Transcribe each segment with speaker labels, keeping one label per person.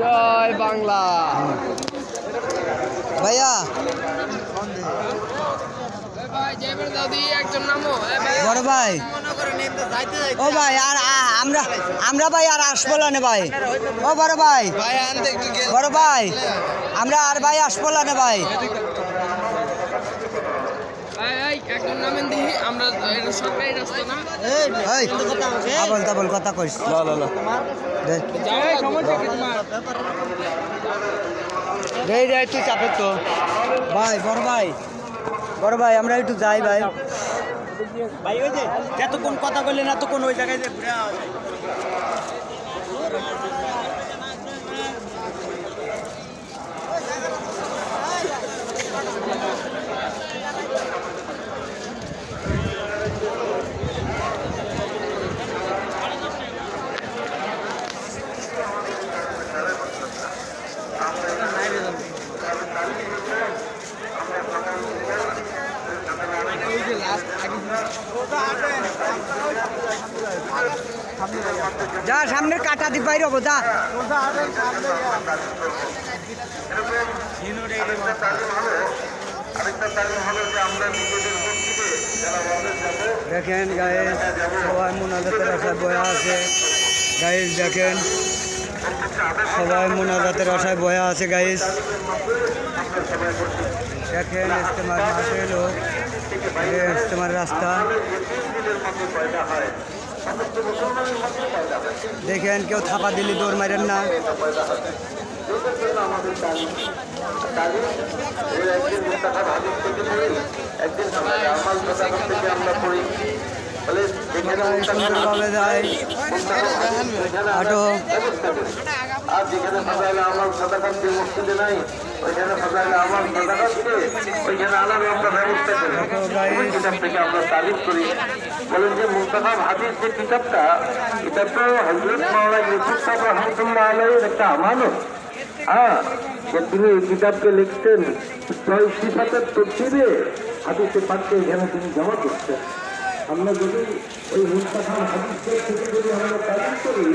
Speaker 1: জয় বাংলা
Speaker 2: ভাইয়া বড় ভাই ও ভাই আর আমরা ভাই আর আসবো না ভাই ও বড় ভাই আমরা আর ভাই আসবো না ভাই কথা কইস তুই চাপে তো ভাই বড় ভাই আমরা একটু যাই ভাই ভাই ওই যে এতক্ষণ কথা বললেন এতক্ষণ ওই জায়গায় যে ঘুরে যা সামনে কাটা দি বাইরে হবো যা দেখেন গায়ে সবাই মোনাজাতের আশায় বয়া আছে গাইস দেখেন সবাই মোনাজাতের আশায় বয়া আছে গাইস দেখেন ইস্তেমার মাঠে লোক ইস্তেমার রাস্তা দেখেন কেউ থাপা দিলি দৌড় মারেন না সুন্দরভাবে যায় আটো
Speaker 3: আর যেখানে ফাজাইলে আমার সাদাকাত যে মসজিদে নাই ওইখানে ফাজাইলে আমার সাদাকাতকে ওইখানে আলাদা আমরা ব্যবস্থা করি ওই কিতাব থেকে আমরা তারিফ করি বলেন যে মুস্তাফা হাদিস যে কিতাবটা এটা তো হযরত মাওলানা ইউসুফ সাহেব রাহমাতুল্লাহ আলাইহির একটা আমানত যে তিনি এই কিতাবকে লিখতেন 6 সিফাতের তরতিবে হাদিসে পাককে এখানে তিনি জমা করতেন আমরা যদি ওই মুস্তাফা হাদিসের থেকে যদি আমরা তারিফ করি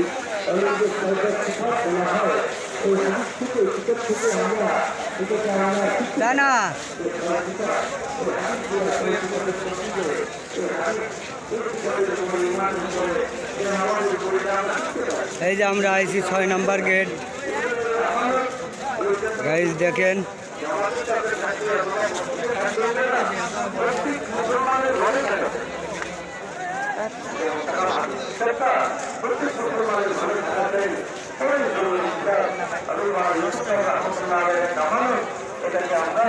Speaker 3: তাহলে যে 6টা সিফাত বলা হয় ওই হাদিস থেকে কিতাব থেকে আমরা এটাকে আমরা
Speaker 2: না এই যে আমরা আইছি 6 নম্বর গেট গাইস দেখেন
Speaker 3: এটাকে আমরা